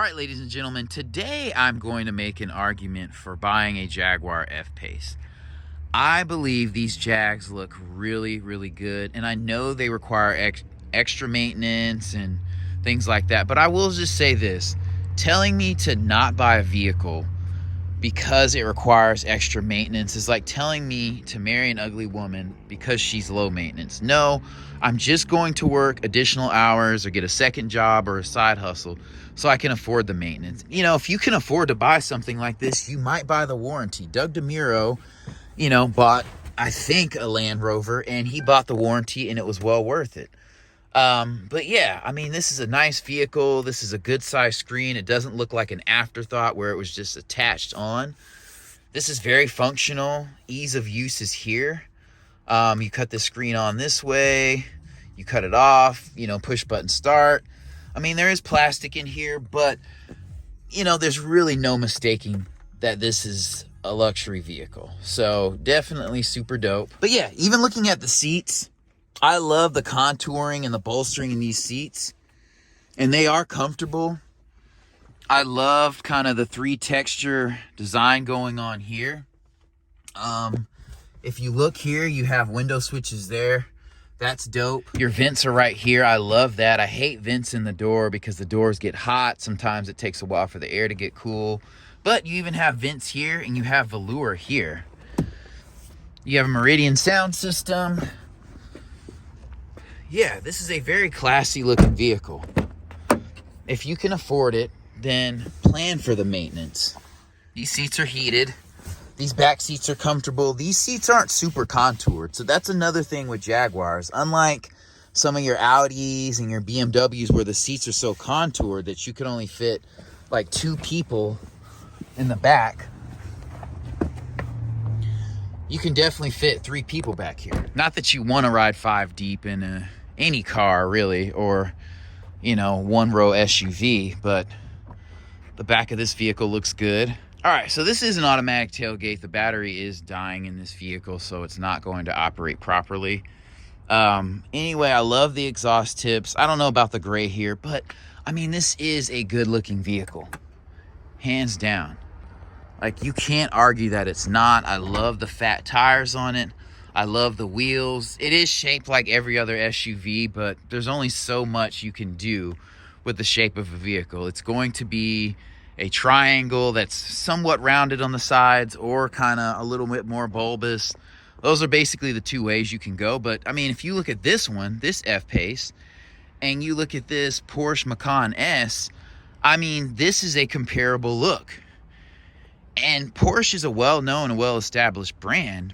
All right, ladies and gentlemen, today I'm going to make an argument for buying a Jaguar F-Pace. I believe these Jags look really, really good, and I know they require extra maintenance and things like that, but I will just say this. Telling me to not buy a vehicle because it requires extra maintenance is like telling me to marry an ugly woman because she's low maintenance. No, I'm just going to work additional hours or get a second job or a side hustle so I can afford the maintenance. You know, if you can afford to buy something like this, you might buy the warranty. Doug DeMuro, bought, I think, a Land Rover, and he bought the warranty, and it was well worth it. But yeah, I mean, this is a nice vehicle. This is a good size screen. It doesn't look like an afterthought where it was just attached on. This is very functional. Ease of use is here. You cut the screen on this way, you cut it off, push button start. I mean, there is plastic in here, but there's really no mistaking that this is a luxury vehicle. So definitely super dope. But yeah, even looking at the seats, I love the contouring and the bolstering in these seats, and they are comfortable. I love kind of the 3 texture design going on here. If you look here, you have window switches there. That's dope. Your vents are right here. I love that. I hate vents in the door because the doors get hot. Sometimes it takes a while for the air to get cool. But you even have vents here, and you have velour here. You have a Meridian sound system. Yeah, this is a very classy looking vehicle. If you can afford it, then plan for the maintenance. These seats are heated. These back seats are comfortable. These seats aren't super contoured. So that's another thing with Jaguars. Unlike some of your Audis and your BMWs where the seats are so contoured that you can only fit like 2 people in the back, you can definitely fit 3 people back here. Not that you want to ride 5 deep in any car really, or 1-row SUV, but the back of this vehicle looks good. All right, so this is an automatic tailgate. The battery is dying in this vehicle, so it's not going to operate properly. Anyway, I love the exhaust tips. I don't know about the gray here, but I mean, this is a good looking vehicle, hands down. Like, you can't argue that it's not. I love the fat tires on it. I love the wheels. It is shaped like every other SUV, but there's only so much you can do with the shape of a vehicle. It's going to be a triangle that's somewhat rounded on the sides or kind of a little bit more bulbous. Those are basically the 2 ways you can go. But I mean, if you look at this one, this F-Pace, and you look at this Porsche Macan S, I mean, this is a comparable look. And Porsche is a well-known and well-established brand,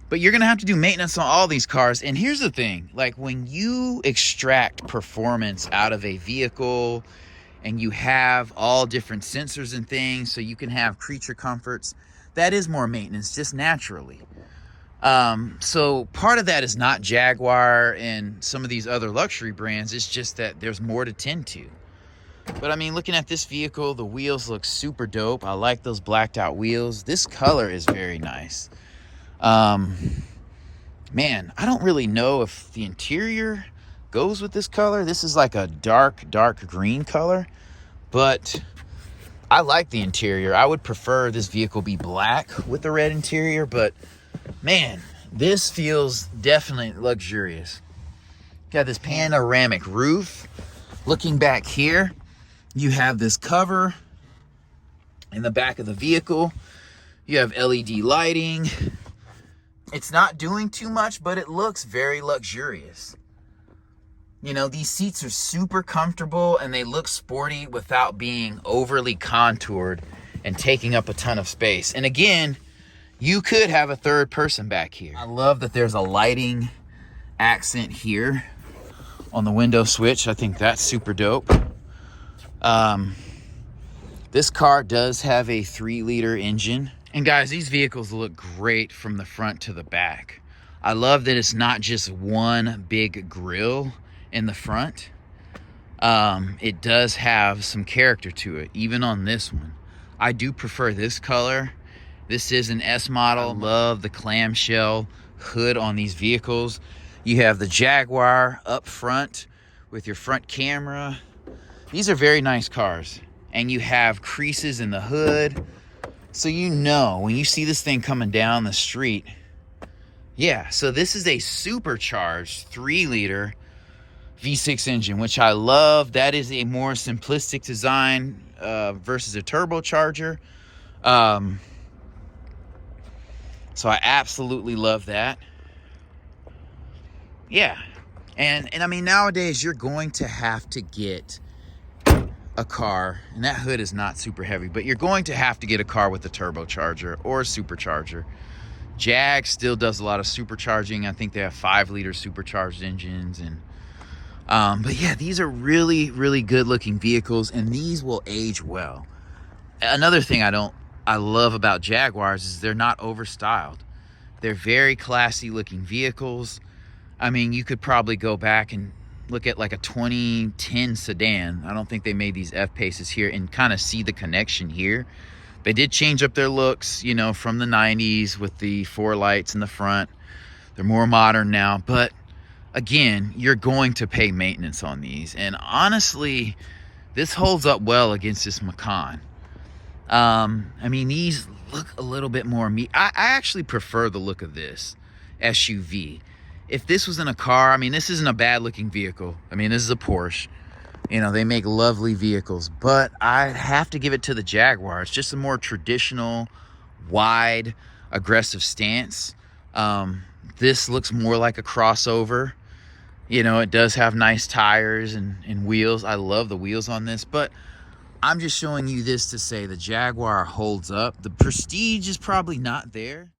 but you're going to have to do maintenance on all these cars. And here's the thing, like, when you extract performance out of a vehicle and you have all different sensors and things so you can have creature comforts, that is more maintenance just naturally. So part of that is not Jaguar and some of these other luxury brands. It's just that there's more to tend to. But I mean, looking at this vehicle, the wheels look super dope. I like those blacked out wheels. This color is very nice. Man, I don't really know if the interior goes with this color. This is like a dark green color, but I like the interior. I would prefer this vehicle be black with the red interior, but man, this feels definitely luxurious. Got this panoramic roof. Looking back here, you have this cover in the back of the vehicle. You have LED lighting. It's not doing too much, but it looks very luxurious. These seats are super comfortable and they look sporty without being overly contoured and taking up a ton of space. And again, you could have a 3rd person back here. I love that there's a lighting accent here on the window switch. I think that's super dope. This car does have a 3-liter engine. And guys, these vehicles look great from the front to the back. I love that it's not just one big grille in the front. It does have some character to it, even on this one. I do prefer this color. This is an S model. I love the clamshell hood on these vehicles. You have the Jaguar up front with your front camera. These are very nice cars. And you have creases in the hood. So you know, when you see this thing coming down the street, yeah, so this is a supercharged 3-liter V6 engine, which I love. That is a more simplistic design versus a turbocharger. So I absolutely love that. Yeah. And I mean, nowadays you're going to have to get a car, and that hood is not super heavy, but you're going to have to get a car with a turbocharger or a supercharger. Jag still does a lot of supercharging. I think they have 5-liter supercharged engines. And but yeah, these are really, really good looking vehicles, and these will age well. Another thing I love about Jaguars is they're not overstyled. They're very classy looking vehicles. I mean, you could probably go back and look at like a 2010 sedan. I don't think they made these F-Paces here, and kind of see the connection here. They did change up their looks, you know, from the 90s with the 4 lights in the front. They're more modern now, but again, you're going to pay maintenance on these. And honestly, this holds up well against this Macan. I mean, these look a little bit more I actually prefer the look of this SUV. If this was in a car, I mean, this isn't a bad looking vehicle. I mean, this is a Porsche. You know, they make lovely vehicles, but I have to give it to the Jaguar. It's just a more traditional, wide, aggressive stance. This looks more like a crossover. You know, it does have nice tires and wheels. I love the wheels on this, but I'm just showing you this to say the Jaguar holds up. The prestige is probably not there.